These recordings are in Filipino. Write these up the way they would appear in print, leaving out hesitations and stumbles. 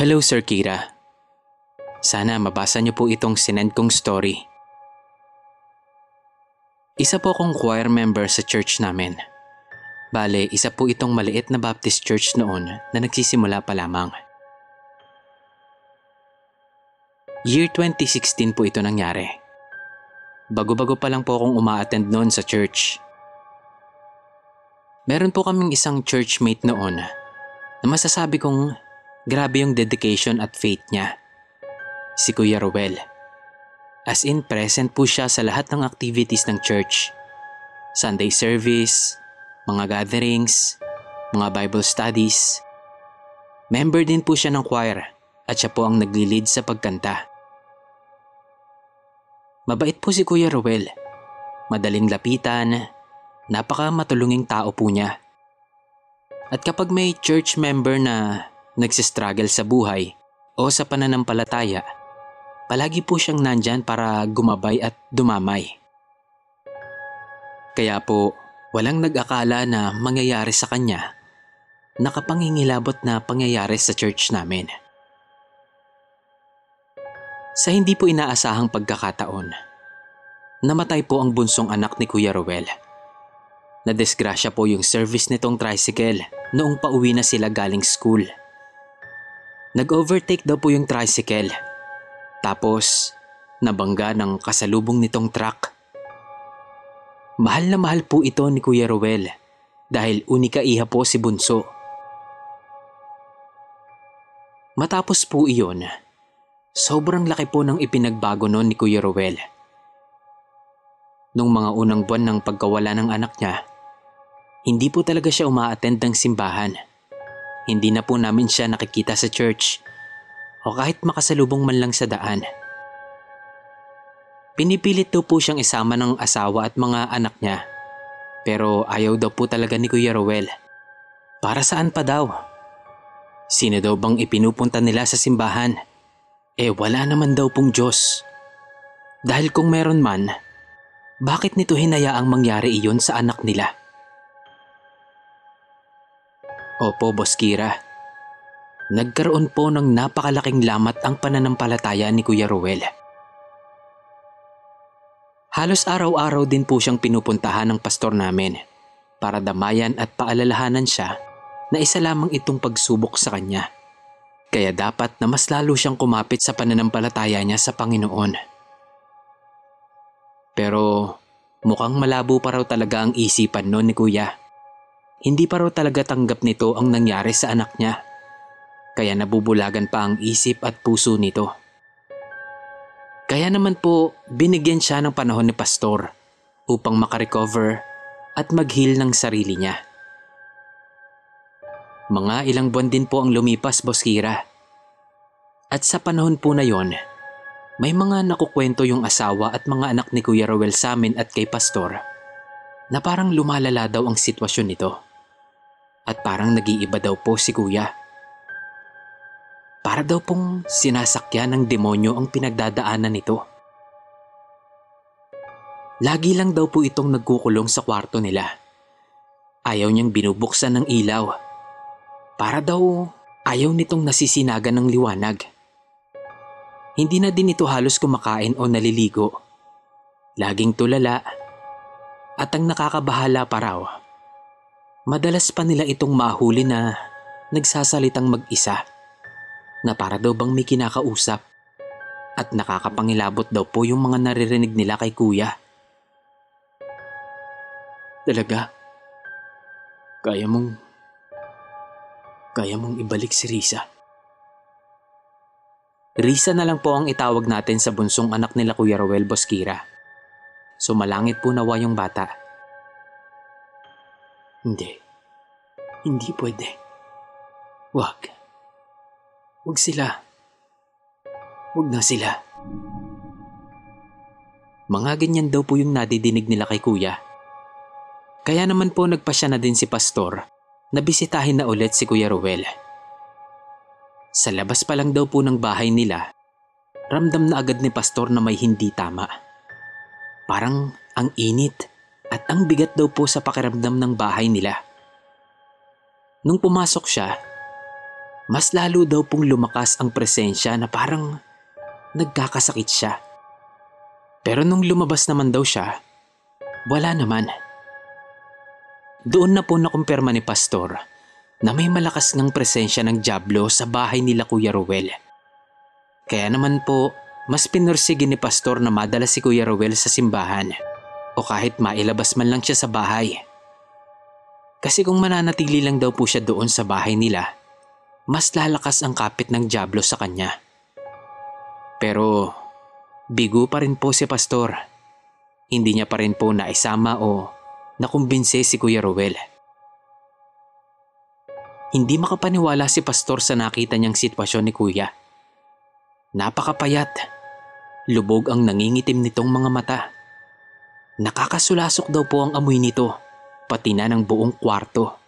Hello Sir Kira. Sana mabasa niyo po itong sinend kong story. Isa po akong choir member sa church namin. Bale, isa po itong maliit na Baptist church noon na nagsisimula pa lamang. Year 2016 po ito nangyari. Bago-bago pa lang po akong uma-attend noon sa church. Meron po kaming isang churchmate noon na masasabi kong grabe yung dedication at faith niya. Si Kuya Ruel. As in, present po siya sa lahat ng activities ng church. Sunday service, mga gatherings, mga Bible studies. Member din po siya ng choir at siya po ang nagli-lead sa pagkanta. Mabait po si Kuya Ruel. Madaling lapitan, napaka-matulunging tao po niya. At kapag may church member na nagsistruggle sa buhay o sa pananampalataya, palagi po siyang nandyan para gumabay at dumamay. Kaya po, walang nag-akala na mangyayari sa kanya nakapangingilabot na pangyayari sa church namin. Sa hindi po inaasahang pagkakataon, namatay po ang bunsong anak ni Kuya Ruel. Nadisgrasya po yung service nitong tricycle noong pauwi na sila galing school. Nag-overtake daw po yung tricycle. Tapos, nabangga ng kasalubong nitong truck. Mahal na mahal po ito ni Kuya Ruel dahil unika iha po si bunso. Matapos po iyon, sobrang laki po ng ipinagbago noon ni Kuya Ruel. Nung mga unang buwan ng pagkawala ng anak niya, hindi po talaga siya uma-attend ng simbahan. Hindi na po namin siya nakikita sa church o kahit makasalubong man lang sa daan. Pinipilit daw po siyang isama ng asawa at mga anak niya, pero ayaw daw po talaga ni Kuya Ruel. Para saan pa daw? Sino daw bang ipinupunta nila sa simbahan? Wala naman daw pong Diyos. Dahil kung meron man, bakit nito hinayaang mangyari iyon sa anak nila? Opo, Boss Kira. Nagkaroon po ng napakalaking lamat ang pananampalataya ni Kuya Ruel. Halos araw-araw din po siyang pinupuntahan ng pastor namin para damayan at paalalahanan siya na isa lamang itong pagsubok sa kanya. Kaya dapat na mas lalo siyang kumapit sa pananampalataya niya sa Panginoon. Pero mukhang malabo pa raw talaga ang isipan noon ni Kuya. Hindi pa raw talaga tanggap nito ang nangyari sa anak niya. Kaya nabubulagan pa ang isip at puso nito. Kaya naman po binigyan siya ng panahon ni pastor upang makarecover at mag-heal ng sarili niya. Mga ilang buwan din po ang lumipas, Boss Kira. At sa panahon po na yon, may mga nakukwento yung asawa at mga anak ni Kuya Ruel sa amin at kay pastor na parang lumalala daw ang sitwasyon nito. At parang nag-iiba daw po si Kuya. Para daw pong sinasakyan ng demonyo ang pinagdadaanan nito. Lagi lang daw po itong nagkukulong sa kwarto nila. Ayaw niyang binubuksan ng ilaw. Para daw ayaw nitong nasisinagan ng liwanag. Hindi na din ito halos kumakain o naliligo. Laging tulala. At ang nakakabahala pa raw, madalas pa nila itong mahuli na nagsasalitang mag-isa na para daw bang may kinakausap at nakakapangilabot daw po yung mga naririnig nila kay Kuya. Talaga? Kaya mong ibalik si Risa? Risa na lang po ang itawag natin sa bunsong anak nila Kuya Ruel, Boss Kira. Sumalangit po nawa yung bata. Hindi pwede. Wag sila. Wag na sila. Mga ganyan daw po yung nadidinig nila kay Kuya. Kaya naman po nagpasya na din si pastor na bisitahin na ulit si Kuya Ruel. Sa labas pa lang daw po ng bahay nila, ramdam na agad ni pastor na may hindi tama. Parang ang init at ang bigat daw po sa pakiramdam ng bahay nila. Nung pumasok siya, Mas lalo daw pong lumakas ang presensya na parang nagkakasakit siya. Pero nung lumabas naman daw siya, wala naman. Doon na po nakumpirma ni Pastor na may malakas ngang presensya ng dyablo sa bahay nila Kuya Ruel. Kaya naman po, mas pinursige ni Pastor na madala si Kuya Ruel sa simbahan o kahit mailabas man lang siya sa bahay. Kasi kung mananatili lang daw po siya doon sa bahay nila, mas lalakas ang kapit ng dyablo sa kanya. Pero bigo pa rin po si Pastor. Hindi niya pa rin po naisama o nakumbinse si Kuya Ruel. Hindi makapaniwala si Pastor sa nakita niyang sitwasyon ni Kuya. Napakapayat. Lubog ang nangingitim nitong mga mata. Nakakasulasok daw po ang amoy nito, pati na ng buong kwarto.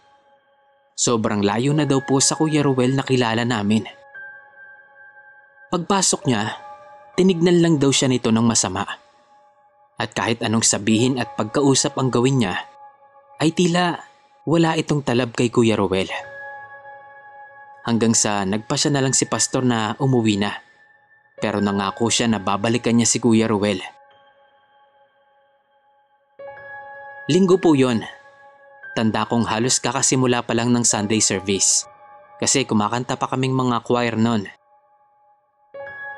Sobrang layo na daw po sa Kuya Ruel na kilala namin. Pagpasok niya, tinignan lang daw siya nito ng masama. At kahit anong sabihin at pagkausap ang gawin niya, ay tila wala itong talab kay Kuya Ruel. Hanggang sa nagpa siya na lang si Pastor na umuwi na. Pero nangako siya na babalikan niya si Kuya Ruel. Linggo po yon. Tanda kong halos kakasimula pa lang ng Sunday service. Kasi kumakanta pa kaming mga choir nun.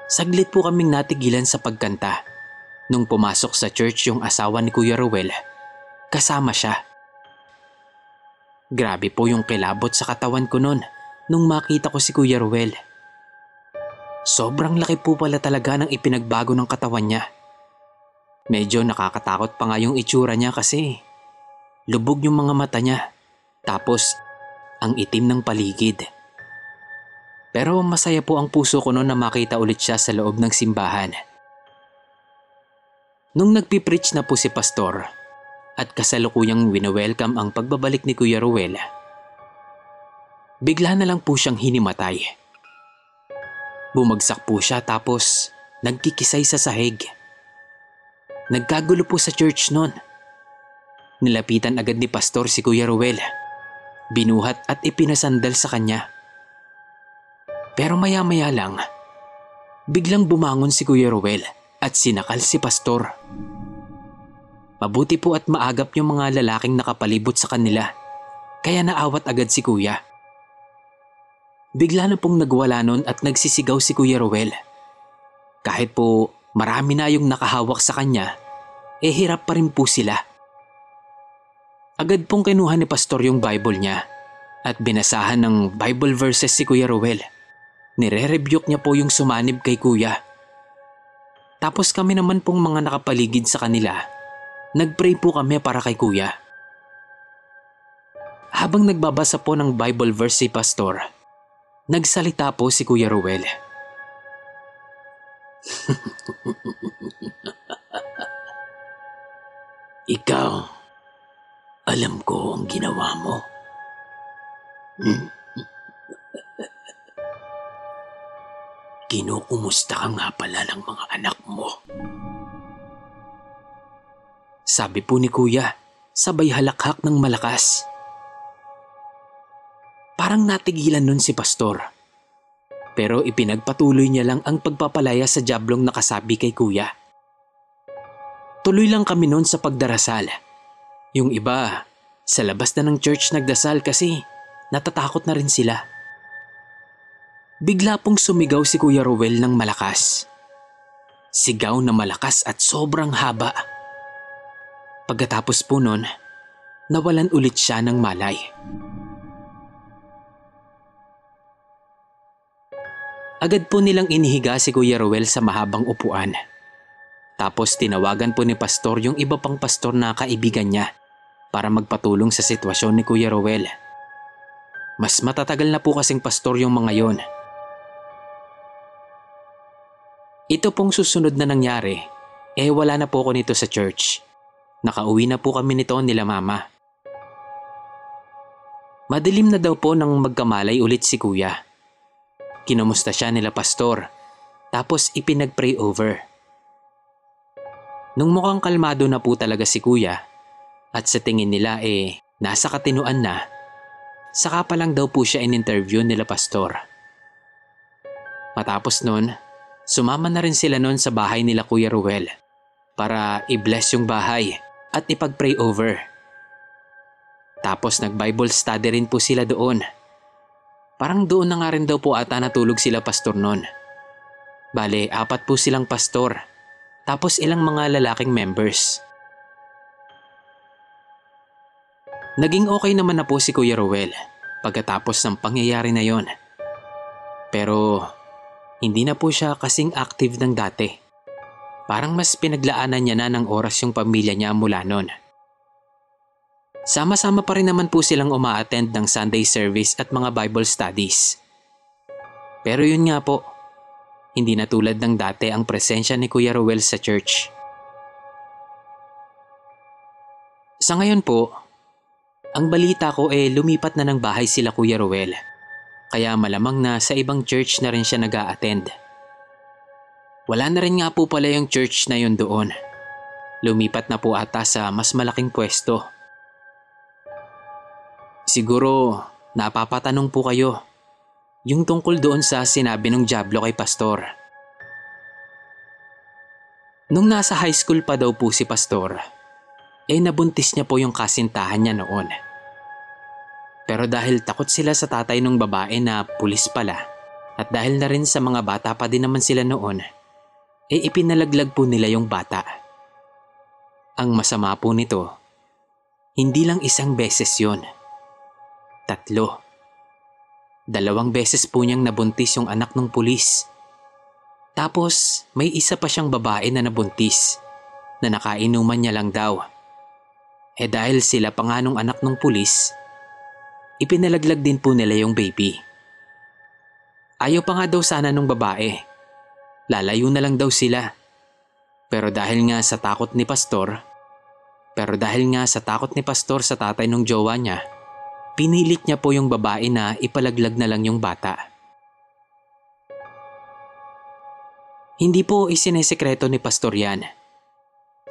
Saglit po kaming natigilan sa pagkanta. Nung pumasok sa church yung asawa ni Kuya Ruel, kasama siya. Grabe po yung kilabot sa katawan ko nun nung makita ko si Kuya Ruel. Sobrang laki po pala talaga ng ipinagbago ng katawan niya. Medyo nakakatakot pa nga yung itsura niya kasi lubog yung mga mata niya. Tapos ang itim ng paligid. Pero masaya po ang puso ko noon na makita ulit siya sa loob ng simbahan. Nung nagpipreach na po si Pastor at kasalukuyang wino-welcome ang pagbabalik ni Kuya Ruel, bigla na lang po siyang hinimatay. Bumagsak po siya tapos nagkikisay sa sahig. Nagkagulo po sa church noon. Nilapitan agad ni Pastor si Kuya Ruel. Binuhat at ipinasandal sa kanya. Pero maya-maya lang, biglang bumangon si Kuya Ruel at sinakal si Pastor. Mabuti po at maagap yung mga lalaking nakapalibot sa kanila, kaya naawat agad si Kuya. Bigla na pong nagwala nun at nagsisigaw si Kuya Ruel. Kahit po marami na yung nakahawak sa kanya, hirap pa rin po sila. Agad pong kinuha ni Pastor yung Bible niya at binasahan ng Bible verses si Kuya Ruel. Nire-rebuke niya po yung sumanib kay Kuya. Tapos kami naman pong mga nakapaligid sa kanila, nagpray po kami para kay Kuya. Habang nagbabasa po ng Bible verse si Pastor, nagsalita po si Kuya Ruel. Ikaw, alam ko ang ginawa mo. Kinukumusta ka nga pala ng mga anak mo. Sabi po ni Kuya, sabay halakhak ng malakas. Parang natigilan nun si Pastor. Pero ipinagpatuloy niya lang ang pagpapalaya sa diablong nakasabi kay Kuya. Tuloy lang kami nun sa pagdarasal. Yung iba, sa labas na ng church nagdasal kasi natatakot na rin sila. Bigla pong sumigaw si Kuya Ruel ng malakas. Sigaw na malakas at sobrang haba. Pagkatapos po nun, nawalan ulit siya ng malay. Agad po nilang inihiga si Kuya Ruel sa mahabang upuan. Tapos tinawagan po ni Pastor yung iba pang pastor na kaibigan niya para magpatulong sa sitwasyon ni Kuya Ruel. Mas matatagal na po kasing pastor yung mga yon. Ito pong susunod na nangyari, wala na po ako nito sa church. Nakauwi na po kami nito nila mama. Madilim na daw po nang magkamalay ulit si Kuya. Kinumusta siya nila Pastor, tapos ipinag-pray over. Nung mukhang kalmado na po talaga si Kuya, at sa tingin nila nasa katinuan na, saka pa lang daw po siya in-interview nila Pastor. Matapos nun, sumama na rin sila nun sa bahay nila Kuya Ruel para i-bless yung bahay at ipag-pray over. Tapos nag-Bible study rin po sila doon. Parang doon na nga rin daw po ata natulog sila pastor nun. Bale, 4 po silang pastor, tapos ilang mga lalaking members. Naging okay naman na po si Kuya Ruel pagkatapos ng pangyayari na yon. Pero hindi na po siya kasing active ng dati. Parang mas pinaglaanan niya na ng oras yung pamilya niya mula nun. Sama-sama pa rin naman po silang uma-attend ng Sunday service at mga Bible studies. Pero yun nga po, hindi na tulad ng dati ang presensya ni Kuya Ruel sa church. Sa ngayon po, ang balita ko lumipat na ng bahay sila Kuya Ruel. Kaya malamang na sa ibang church na rin siya nag-a-attend. Wala na rin nga po pala yung church na yun doon. Lumipat na po ata sa mas malaking pwesto. Siguro napapatanong po kayo yung tungkol doon sa sinabi ng Diablo kay Pastor. Nung nasa high school pa daw po si Pastor, nabuntis niya po yung kasintahan niya noon. Pero dahil takot sila sa tatay ng babae na pulis pala at dahil na rin sa mga bata pa din naman sila noon, ipinalaglag po nila yung bata. Ang masama po nito, hindi lang isang beses yon, 3. 2 beses po niyang nabuntis yung anak ng pulis. Tapos may isa pa siyang babae na nabuntis na nakainuman niya lang daw. Dahil sila pa nga nung anak ng pulis, ipinalaglag din po nila yung baby. Ayaw pa nga daw sana nung babae. Lalayo na lang daw sila. Pero dahil nga sa takot ni Pastor sa tatay ng jowa niya, pinilit niya po yung babae na ipalaglag na lang yung bata. Hindi po isinesekreto ni Pastor yan.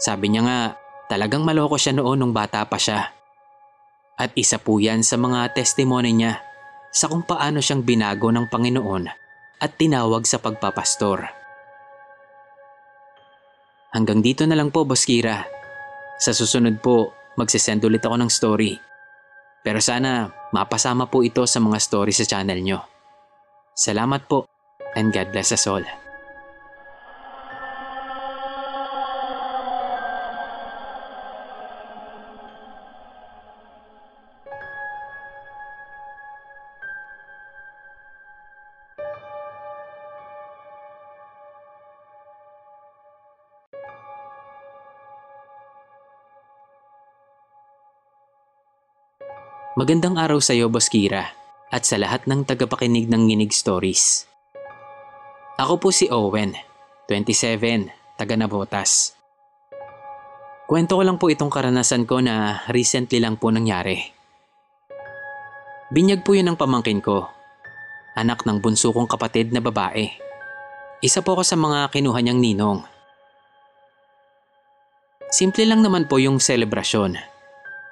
Sabi niya nga, talagang maloko siya noon nung bata pa siya. At isa po yan sa mga testimony niya sa kung paano siyang binago ng Panginoon at tinawag sa pagpapastor. Hanggang dito na lang po, Boss Kira. Sa susunod po, magsisend ulit ako ng story. Pero sana mapasama po ito sa mga story sa channel nyo. Salamat po and God bless us all. Magandang araw sa iyo, Boss Kira, at sa lahat ng tagapakinig ng Nginig Stories. Ako po si Owen, 27, taga Navotas. Kwento ko lang po itong karanasan ko na recently lang po nangyari. Binyag po yun ng pamangkin ko, anak ng bunso kong kapatid na babae. Isa po ako sa mga kinuha niyang ninong. Simple lang naman po yung selebrasyon.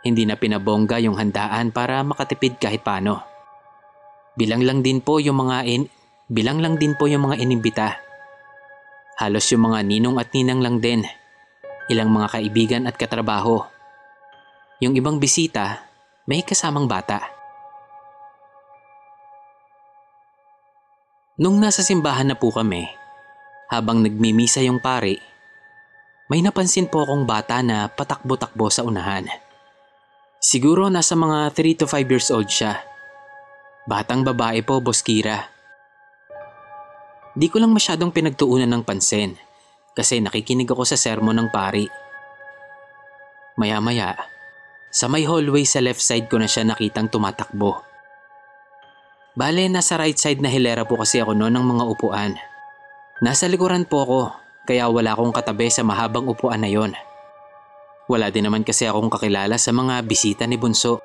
Hindi na pinabongga yung handaan para makatipid kahit paano. Bilang lang din po yung mga inimbita. Halos yung mga ninong at ninang lang din. Ilang mga kaibigan at katrabaho. Yung ibang bisita, may kasamang bata. Nung nasa simbahan na po kami, habang nagmimisa yung pari, may napansin po akong bata na patakbo-takbo sa unahan. Siguro nasa mga 3 to 5 years old siya. Batang babae po, Boss Kira. Di ko lang masyadong pinagtuunan ng pansin kasi nakikinig ako sa sermon ng pari. Maya-maya, sa may hallway sa left side ko na siya nakitang tumatakbo. Bale, nasa right side na hilera po kasi ako noon ng mga upuan. Nasa likuran po ako kaya wala akong katabi sa mahabang upuan na yon. Wala din naman kasi akong kakilala sa mga bisita ni Bunso.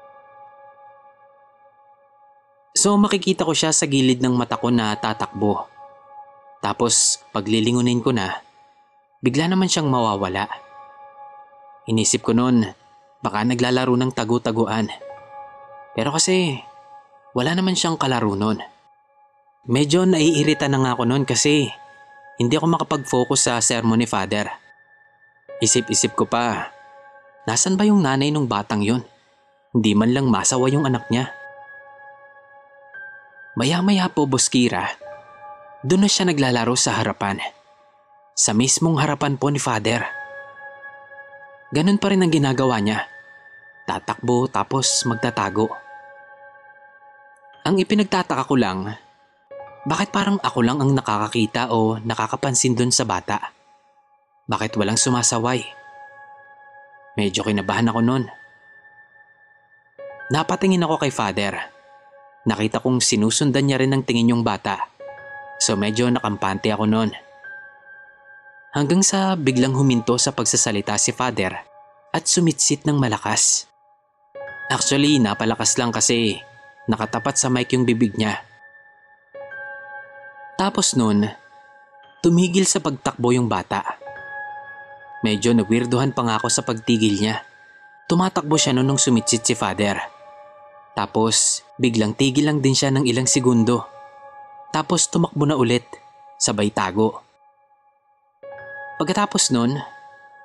So makikita ko siya sa gilid ng mata ko na tatakbo. Tapos paglilingunin ko na, bigla naman siyang mawawala. Inisip ko noon, baka naglalaro ng tagu-taguan. Pero kasi wala naman siyang kalaro noon. Medyo naiirita na nga ako noon kasi hindi ako makapag-focus sa sermon ni Father. Isip-isip ko pa, nasan ba yung nanay nung batang yun? Hindi man lang masawa yung anak niya. Maya-maya po, Boss Kira, doon na siya naglalaro sa harapan. Sa mismong harapan po ni Father. Ganun pa rin ang ginagawa niya. Tatakbo tapos magtatago. Ang ipinagtataka ko lang, bakit parang ako lang ang nakakakita o nakakapansin dun sa bata? Bakit walang sumasaway? Medyo kinabahan ako nun. Napatingin ako kay Father. Nakita kong sinusundan niya rin ng tingin yung bata. So medyo nakampante ako nun. Hanggang sa biglang huminto sa pagsasalita si Father at sumitsit ng malakas. Actually, napalakas lang kasi nakatapat sa mic yung bibig niya. Tapos nun, tumigil sa pagtakbo yung bata. Medyo nawirduhan pa nga ako sa pagtigil niya. Tumatakbo siya nung sumitsit si Father. Tapos biglang tigil lang din siya ng ilang segundo. Tapos tumakbo na ulit, sabay tago. Pagkatapos nun,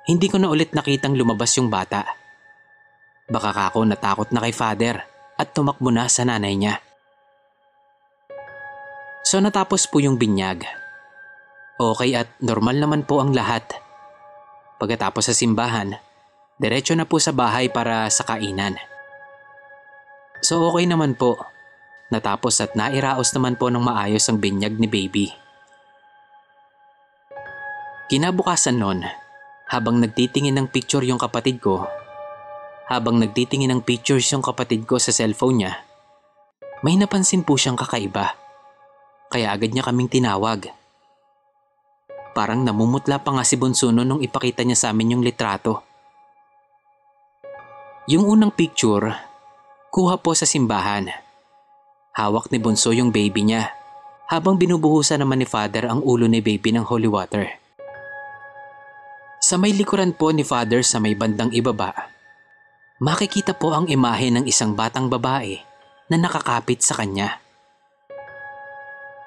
hindi ko na ulit nakitang lumabas yung bata. Baka kako natakot na kay Father at tumakbo na sa nanay niya. So natapos po yung binyag. Okay at normal naman po ang lahat. Pagkatapos sa simbahan, diretso na po sa bahay para sa kainan. So okay naman po. Natapos at nairaos naman po ng maayos ang binyag ni baby. Kinabukasan nun, habang nagtitingin ng pictures yung kapatid ko sa cellphone niya, may napansin po siyang kakaiba. Kaya agad niya kaming tinawag. Parang namumutla pa nga si Bunso nung ipakita niya sa amin yung litrato. Yung unang picture, kuha po sa simbahan. Hawak ni Bunso yung baby niya, habang binubuhusan naman ni Father ang ulo ni baby ng holy water. Sa may likuran po ni Father sa may bandang ibaba, makikita po ang imahe ng isang batang babae na nakakapit sa kanya.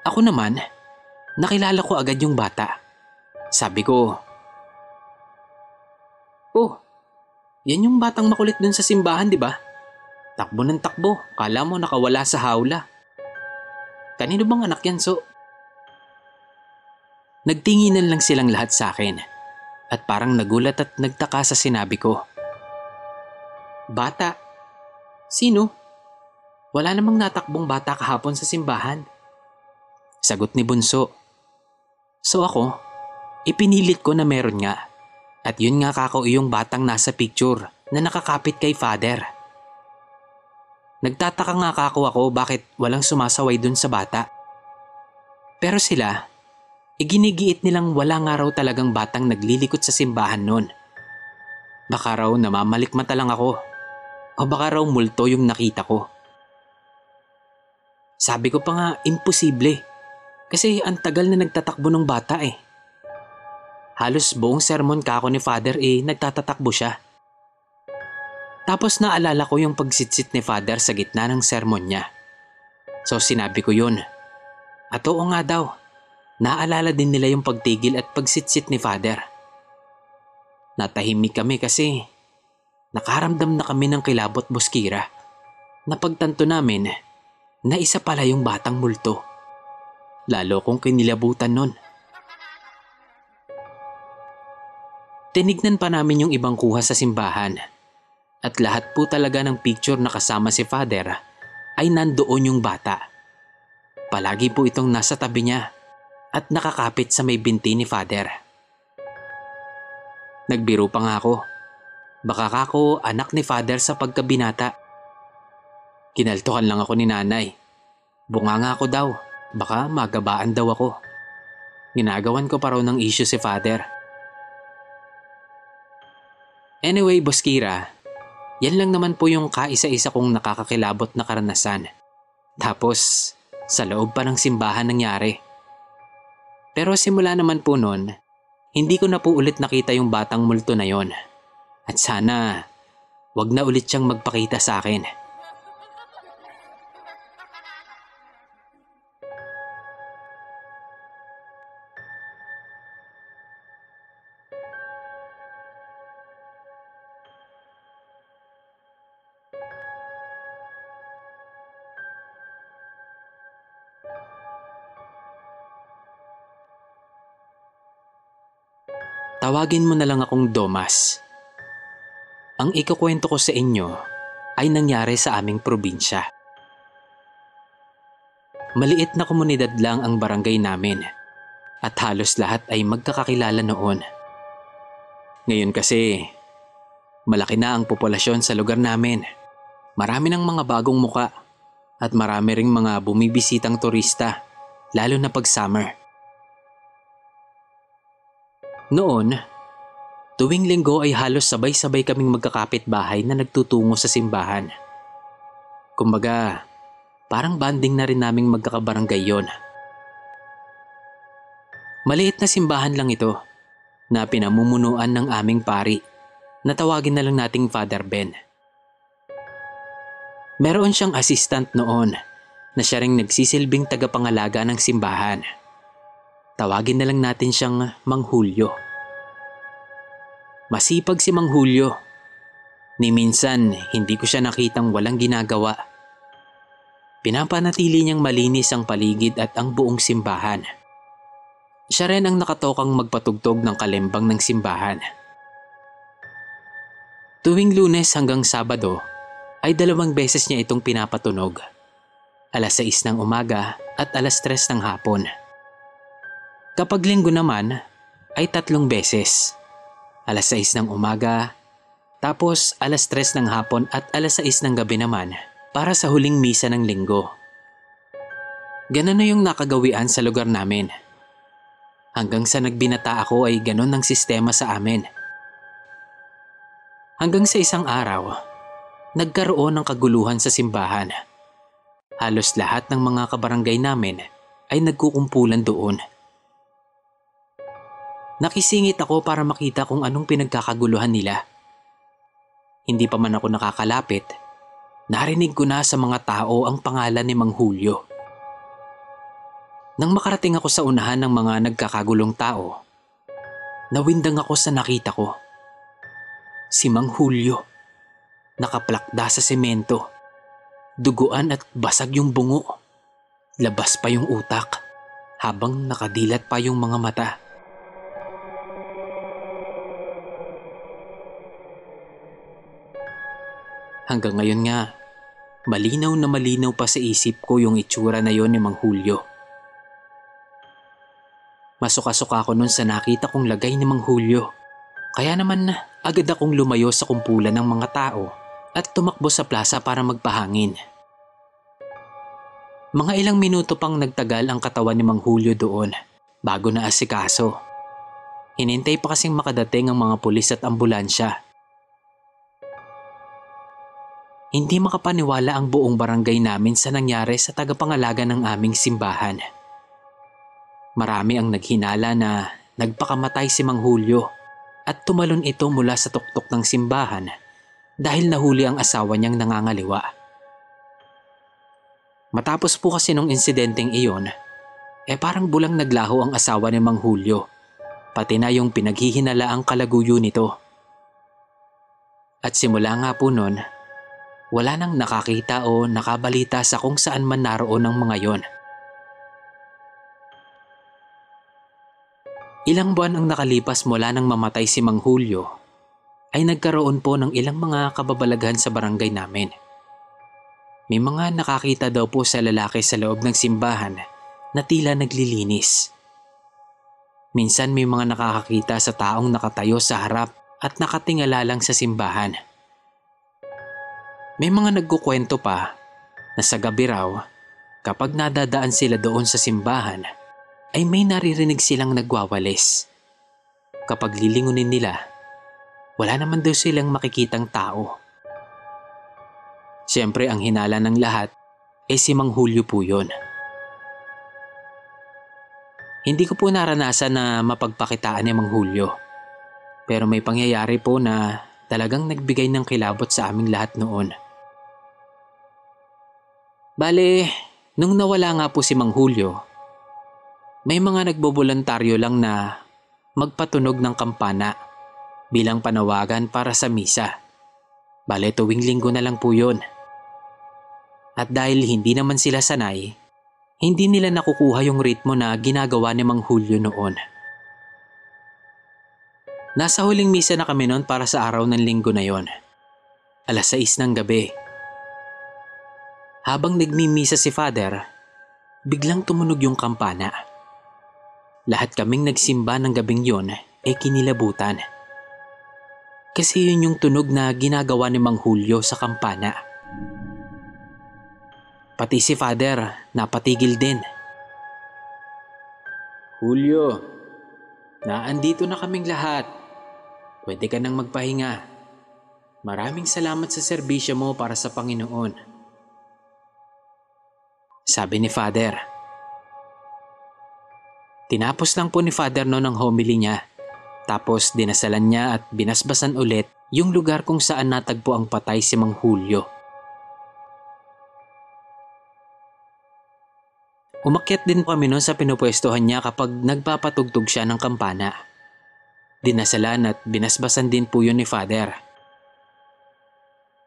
Ako naman, nakilala ko agad yung bata. Sabi ko, "Oh, yan yung batang makulit dun sa simbahan, di ba? Takbo ng takbo, kala mo nakawala sa hawla. Kanino bang anak yan, so?" Nagtinginan lang silang lahat sa akin at parang nagulat at nagtaka sa sinabi ko. "Bata? Sino? Wala namang natakbong bata kahapon sa simbahan." Sagot ni Bunso. So ako, ipinilit ko na meron nga. At yun nga kako yung batang nasa picture na nakakapit kay Father. Nagtataka nga kako ako bakit walang sumasaway dun sa bata. Pero sila, iginigiit nilang wala nga raw talagang batang naglilikot sa simbahan nun. Baka raw namamalikmata lang ako. O baka raw multo yung nakita ko. Sabi ko pa nga, imposible. Kasi ang tagal na nagtatakbo ng bata eh. Halos buong sermon kako ni Father nagtatatakbo siya. Tapos naalala ko yung pagsitsit ni Father sa gitna ng sermon niya. So sinabi ko yun. At oo nga daw, naalala din nila yung pagtigil at pagsitsit ni Father. Natahimik kami kasi nakaramdam na kami ng kilabot, Boss Kira. Napagtanto namin na isa pala yung batang multo. Lalo kong kinilabutan nun. Tinignan pa namin yung ibang kuha sa simbahan. At lahat po talaga ng picture na kasama si Father ay nandoon yung bata. Palagi po itong nasa tabi niya at nakakapit sa may binti ni Father. Nagbiro pa nga ako. Baka kako anak ni Father sa pagkabinata. Kinaltukan lang ako ni nanay. Bunganga ako daw. Baka magabaan daw ako. Ginagawan ko pa raw ng issue si Father. Anyway, Boss Kira, yan lang naman po yung kaisa-isa kong nakakakilabot na karanasan. Tapos, sa loob pa ng simbahan nangyari. Pero simula naman po nun, hindi ko na po ulit nakita yung batang multo na yon. At sana, wag na ulit siyang magpakita sa akin. Tawagin mo na lang akong Domas. Ang ikukwento ko sa inyo ay nangyari sa aming probinsya. Maliit na komunidad lang ang barangay namin at halos lahat ay magkakakilala noon. Ngayon kasi, malaki na ang populasyon sa lugar namin. Marami ng mga bagong muka at marami ring mga bumibisitang turista, lalo na pag summer. Noon, tuwing linggo ay halos sabay-sabay kaming magkakapit-bahay na nagtutungo sa simbahan. Kumbaga, parang banding na rin naming magkakabarangay yon. Maliit na simbahan lang ito na pinamumunuan ng aming pari na tawagin na lang nating Father Ben. Meron siyang assistant noon na siya ring nagsisilbing tagapangalaga ng simbahan. Tawagin na lang natin siyang Mang Julio. Masipag si Mang Julio. Ni minsan hindi ko siya nakitang walang ginagawa. Pinapanatili niyang malinis ang paligid at ang buong simbahan. Siya rin ang nakatokang magpatugtog ng kalembang ng simbahan. Tuwing Lunes hanggang Sabado ay 2 beses niya itong pinapatunog. 6:00 ng umaga at 3:00 ng hapon. Kapag Linggo naman ay 3 beses. 6:00 ng umaga, tapos 3:00 ng hapon at 6:00 ng gabi naman para sa huling misa ng linggo. Ganon na yung nakagawian sa lugar namin. Hanggang sa nagbinata ako ay ganon ang sistema sa amin. Hanggang sa isang araw, nagkaroon ng kaguluhan sa simbahan. Halos lahat ng mga kabarangay namin ay nagkukumpulan doon. Nakisingit ako para makita kung anong pinagkakaguluhan nila. Hindi pa man ako nakakalapit, narinig ko na sa mga tao ang pangalan ni Mang Julio. Nang makarating ako sa unahan ng mga nagkakagulong tao, nawindang ako sa nakita ko. Si Mang Julio, nakaplakda sa semento, duguan at basag yung bungo, labas pa yung utak, habang nakadilat pa yung mga mata. Hanggang ngayon nga, malinaw na malinaw pa sa isip ko yung itsura na yon ni Mang Julio. Masuka-suka ako nun sa nakita kong lagay ni Mang Julio. Kaya naman agad akong lumayo sa kumpulan ng mga tao at tumakbo sa plaza para magpahangin. Mga ilang minuto pang nagtagal ang katawan ni Mang Julio doon bago na asikaso. Hinintay pa kasing makadating ang mga pulis at ambulansya. Hindi makapaniwala ang buong barangay namin sa nangyari sa tagapangalaga ng aming simbahan. Marami ang naghinala na nagpakamatay si Mang Julio at tumalon ito mula sa tuktok ng simbahan dahil nahuli ang asawa niyang nangangaliwa. Matapos po kasi nung insidenteng iyon, parang bulang naglaho ang asawa ni Mang Julio, pati na yung pinaghihinala ang kalaguyo nito. At simula nga po nun, wala nang nakakita o nakabalita sa kung saan man naroon ang mga yon. Ilang buwan ang nakalipas mula nang mamatay si Mang Julio, ay nagkaroon po ng ilang mga kababalaghan sa barangay namin. May mga nakakita daw po sa lalaki sa loob ng simbahan na tila naglilinis. Minsan may mga nakakakita sa taong nakatayo sa harap at nakatingala lang sa simbahan. May mga nagkukwento pa na sa gabi raw, kapag nadadaan sila doon sa simbahan, ay may naririnig silang nagwawalis. Kapag lilingunin nila, wala naman daw silang makikitang tao. Siyempre ang hinala ng lahat ay si Mang Julio po yun. Hindi ko po naranasan na mapagpakitaan ni Mang Julio, pero may pangyayari po na talagang nagbigay ng kilabot sa aming lahat noon. Bale, nung nawala nga po si Mang Julio, may mga nagboboluntaryo lang na magpatunog ng kampana bilang panawagan para sa misa. Bale, tuwing linggo na lang po yun. At dahil hindi naman sila sanay, hindi nila nakukuha yung ritmo na ginagawa ni Mang Julio noon. Nasa huling misa na kami noon para sa araw ng linggo na yon. 6:00 ng gabi. Habang nagmimisa si Father, biglang tumunog yung kampana. Lahat kaming nagsimba ng gabing yon ay kinilabutan. Kasi yun yung tunog na ginagawa ni Mang Julio sa kampana. Pati si Father napatigil din. Julio, naandito na kaming lahat. Pwede ka nang magpahinga. Maraming salamat sa serbisyo mo para sa Panginoon. Sabi ni Father. Tinapos lang po ni Father noon ang homily niya. Tapos dinasalan niya at binasbasan ulit yung lugar kung saan natagpo ang patay si Mang Julio. Umakyat din kami noon sa pinupwestuhan niya kapag nagpapatugtog siya ng kampana. Dinasalan at binasbasan din po yun ni Father.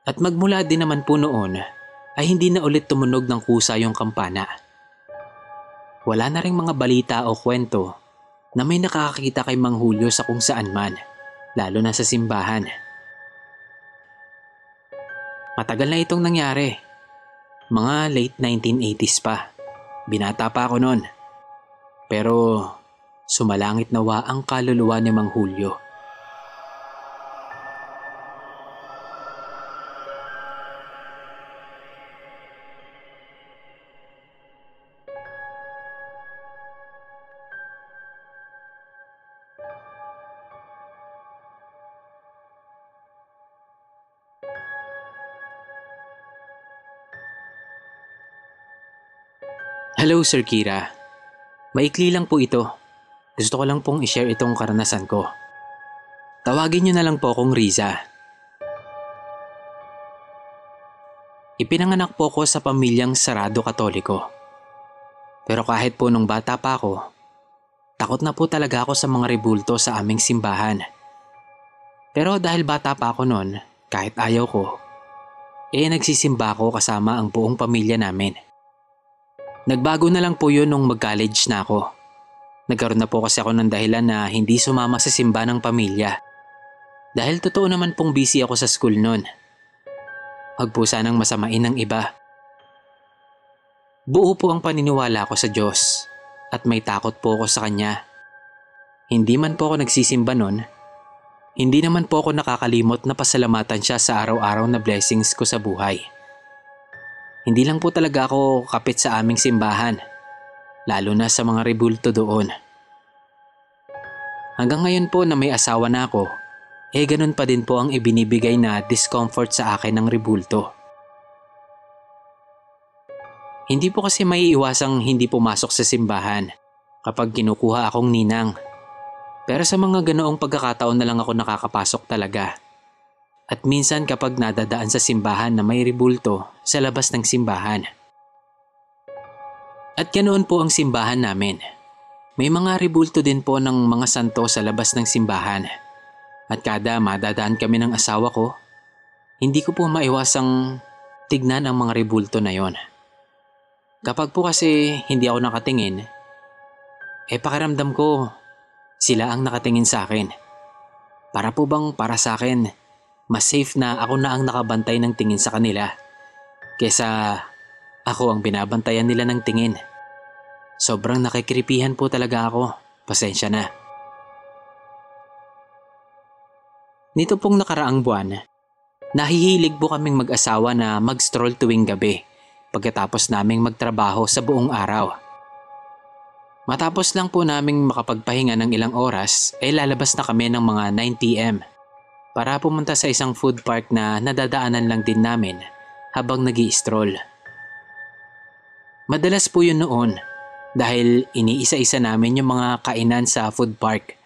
At magmula din naman po noon ay hindi na ulit tumunog ng kusa yung kampana. Wala na ring mga balita o kwento na may nakakakita kay Mang Julio sa kung saan man, lalo na sa simbahan. Matagal na itong nangyari. Mga late 1980s pa. Binata pa ako noon. Pero sumalangit nawa ang kaluluwa ni Mang Julio. Hello Sir Kira. Maikli lang po ito. Gusto ko lang pong i-share itong karanasan ko. Tawagin niyo na lang po akong Riza. Ipinanganak po ko sa pamilyang sarado katoliko. Pero kahit po nung bata pa ako, takot na po talaga ako sa mga rebulto sa aming simbahan. Pero dahil bata pa ako noon, kahit ayaw ko, nagsisimba ako kasama ang buong pamilya namin. Nagbago na lang po yun nung mag-college na ako. Nagkaroon na po kasi ako ng dahilan na hindi sumama sa simba ng pamilya. Dahil totoo naman pong busy ako sa school noon. Huwag po sanang masamain ng iba. Buo po ang paniniwala ko sa Diyos at may takot po ako sa Kanya. Hindi man po ako nagsisimba noon, hindi naman po ako nakakalimot na pasalamatan siya sa araw-araw na blessings ko sa buhay. Hindi lang po talaga ako kapit sa aming simbahan, lalo na sa mga rebulto doon. Hanggang ngayon po na may asawa na ako, ganun pa din po ang ibinibigay na discomfort sa akin ng rebulto. Hindi po kasi maiiwasang hindi pumasok sa simbahan kapag kinukuha akong ninang. Pero sa mga ganoong pagkakataon na lang ako nakakapasok talaga. At minsan kapag nadadaan sa simbahan na may rebulto sa labas ng simbahan. At ganoon po ang simbahan namin. May mga rebulto din po ng mga santo sa labas ng simbahan. At kada madadaan kami ng asawa ko, hindi ko po maiwasang tignan ang mga rebulto na yon. Kapag po kasi hindi ako nakatingin, pakiramdam ko sila ang nakatingin sa akin. Para po bang para sa akin, mas safe na ako na ang nakabantay ng tingin sa kanila kesa ako ang binabantayan nila ng tingin. Sobrang nakikiripihan po talaga ako. Pasensya na. Nito pong nakaraang buwan, nahihilig po kaming mag-asawa na mag-stroll tuwing gabi pagkatapos naming magtrabaho sa buong araw. Matapos lang po naming makapagpahinga ng ilang oras lalabas na kami ng mga 9 p.m. para pumunta sa isang food park na nadadaanan lang din namin habang nag-i-stroll. Madalas po yun noon dahil iniisa-isa namin yung mga kainan sa food park.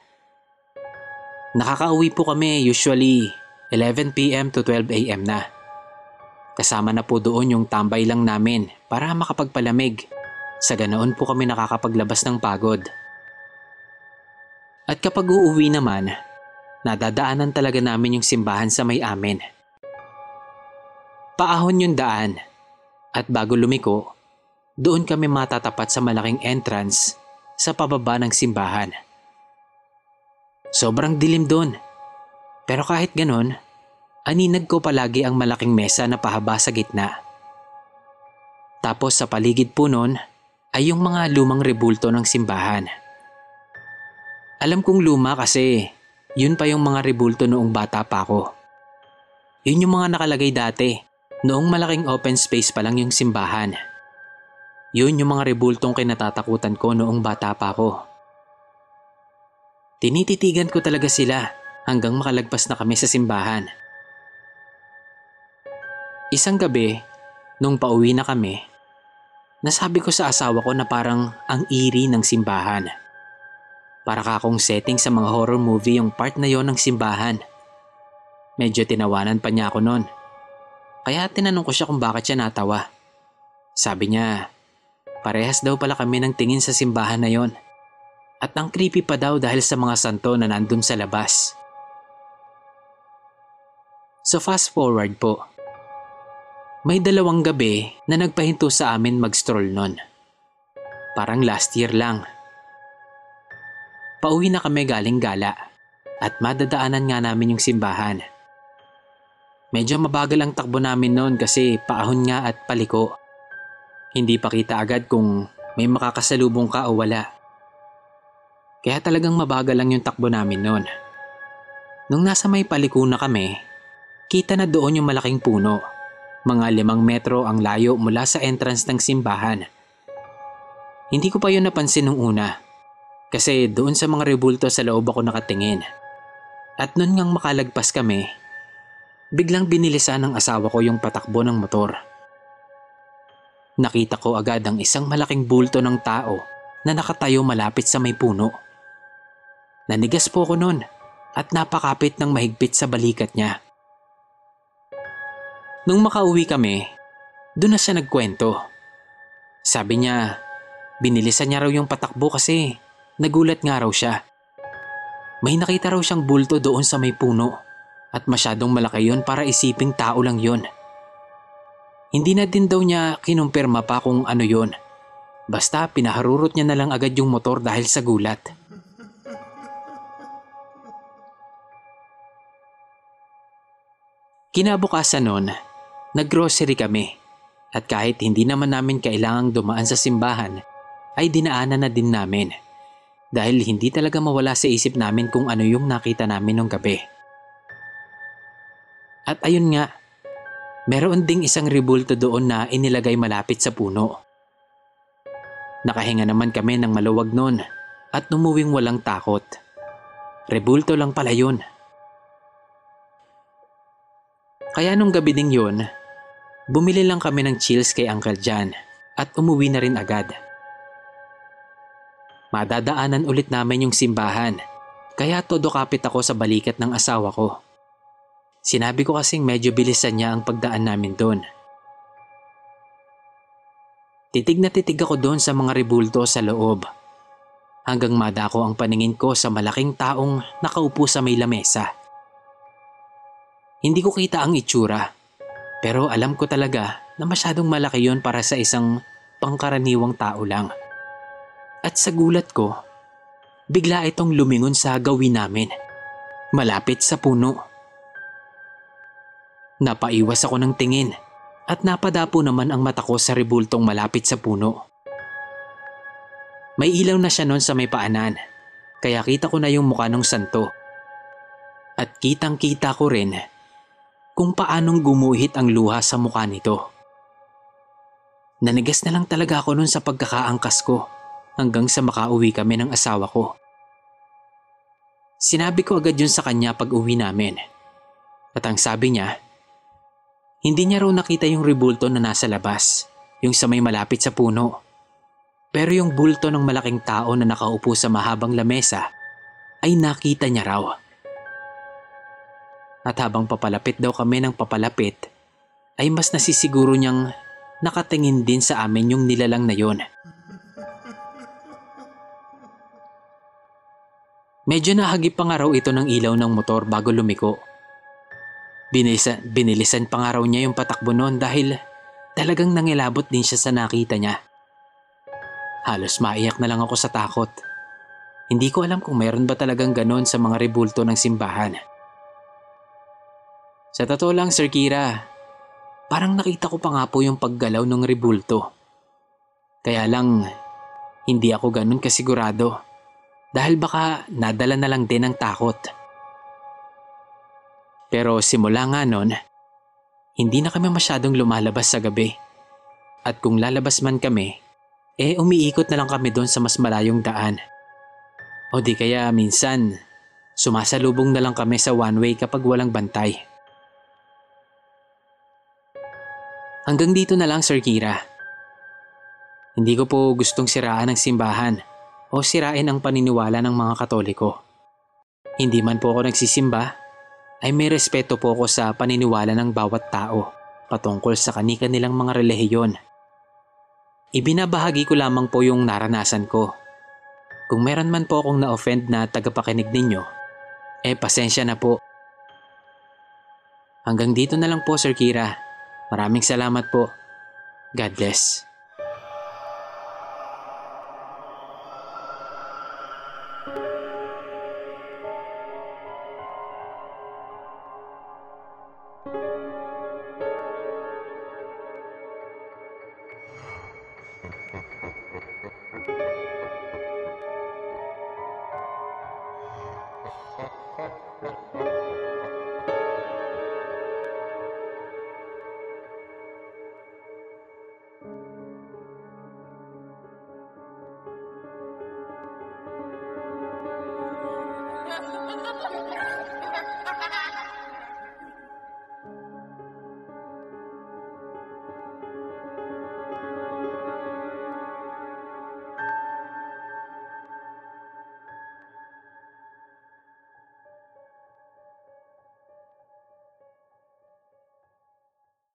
Nakakauwi po kami usually 11 p.m. to 12 a.m. na. Kasama na po doon yung tambay lang namin para makapagpalamig. Sa ganoon po kami nakakapaglabas ng pagod. At kapag uuwi naman, nadadaanan talaga namin yung simbahan sa may amin. Paahon yung daan at bago lumiko, doon kami matatapat sa malaking entrance sa pababa ng simbahan. Sobrang dilim doon. Pero kahit ganon, aninag ko palagi ang malaking mesa na pahaba sa gitna. Tapos sa paligid po noon ay yung mga lumang rebulto ng simbahan. Alam kong luma kasi yun pa yung mga rebulto noong bata pa ako. Yun yung mga nakalagay dati, noong malaking open space pa lang yung simbahan. Yun yung mga rebultong kinatatakutan ko noong bata pa ako. Tinititigan ko talaga sila hanggang makalagpas na kami sa simbahan. Isang gabi, nung pauwi na kami, nasabi ko sa asawa ko na parang ang eerie ng simbahan. Para kakong setting sa mga horror movie yung part na yon ng simbahan. Medyo tinawanan pa niya ako noon. Kaya tinanong ko siya kung bakit siya natawa. Sabi niya, parehas daw pala kami ng tingin sa simbahan na yon. At ang creepy pa daw dahil sa mga santo na nandun sa labas. So fast forward po. May 2 gabi na nagpahinto sa amin mag-stroll nun. Parang last year lang. Pauwi na kami galing gala at madadaanan nga namin yung simbahan. Medyo mabagal ang takbo namin noon kasi paahon nga at paliko. Hindi pa kita agad kung may makakasalubong ka o wala. Kaya talagang mabagal lang yung takbo namin noon. Nung nasa may paliko na kami, kita na doon yung malaking puno. Mga 5 metro ang layo mula sa entrance ng simbahan. Hindi ko pa yun napansin nung una. Kasi doon sa mga rebulto sa loob ako nakatingin. At noon ngang makalagpas kami, biglang binilisan ng asawa ko yung patakbo ng motor. Nakita ko agad ang isang malaking bulto ng tao na nakatayo malapit sa may puno. Nanigas po ko noon at napakapit ng mahigpit sa balikat niya. Nung makauwi kami, doon na siya nagkwento. Sabi niya, binilisan niya raw yung patakbo kasi nagulat nga raw siya. May nakita raw siyang bulto doon sa may puno at masyadong malaki yon para isiping tao lang yon. Hindi na din daw niya kinumpirma pa kung ano yon. Basta pinaharurot niya na lang agad yung motor dahil sa gulat. Kinabukasan nun, naggrocery kami at kahit hindi naman namin kailangang dumaan sa simbahan ay dinaanan na din namin dahil hindi talaga mawala sa isip namin kung ano yung nakita namin nung gabi. At ayun nga, meron ding isang rebulto doon na inilagay malapit sa puno. Nakahinga naman kami ng maluwag nun at numuwing walang takot. Rebulto lang pala yun. Kaya nung gabi ding yun, bumili lang kami ng chills kay Uncle John at umuwi na rin agad. Madadaanan ulit namin yung simbahan, kaya todo kapit ako sa balikat ng asawa ko. Sinabi ko kasing medyo bilisan niya ang pagdaan namin doon. Titig na titig ako doon sa mga rebulto sa loob, hanggang madako ang paningin ko sa malaking taong nakaupo sa may lamesa. Hindi ko kita ang itsura, pero alam ko talaga na masyadong malaki yon para sa isang pangkaraniwang tao lang. At sa gulat ko, bigla itong lumingon sa gawin namin, malapit sa puno. Napaiwas ako ng tingin at napadapo naman ang mata ko sa rebultong malapit sa puno. May ilaw na siya noon sa may paanan, kaya kita ko na yung mukha ng santo. At kitang-kita ko rin kung paanong gumuhit ang luha sa mukha nito. Nanigas na lang talaga ako noon sa pagkakaangkas ko hanggang sa makauwi kami ng asawa ko. Sinabi ko agad yun sa kanya pag uwi namin. At ang sabi niya, hindi niya raw nakita yung rebulto na nasa labas, yung sa may malapit sa puno. Pero yung bulto ng malaking tao na nakaupo sa mahabang lamesa ay nakita niya raw. At habang papalapit daw kami ng papalapit, ay mas nasisiguro niyang nakatingin din sa amin yung nilalang na yon. Medyo nahagip pa nga raw ito ng ilaw ng motor bago lumiko. Binilisan pa nga raw niya yung patakbo noon dahil talagang nangilabot din siya sa nakita niya. Halos maiyak na lang ako sa takot. Hindi ko alam kung meron ba talagang ganon sa mga rebulto ng simbahan. Sa totoo lang, Sir Kira, parang nakita ko pa nga po yung paggalaw ng rebulto. Kaya lang, hindi ako ganun kasigurado dahil baka nadala na lang din ng takot. Pero simula nga nun, hindi na kami masyadong lumalabas sa gabi. At kung lalabas man kami, umiikot na lang kami doon sa mas malayong daan. O di kaya minsan, sumasalubong na lang kami sa one-way kapag walang bantay. Hanggang dito na lang, Sir Kira. Hindi ko po gustong siraan ang simbahan o sirain ang paniniwala ng mga Katoliko. Hindi man po ako nagsisimba, ay may respeto po ako sa paniniwala ng bawat tao patungkol sa kani-kanilang mga relihiyon. Ibinabahagi ko lamang po yung naranasan ko. Kung meron man po akong na-offend na tagapakinig ninyo, pasensya na po. Hanggang dito na lang po, Sir Kira. Maraming salamat po. God bless.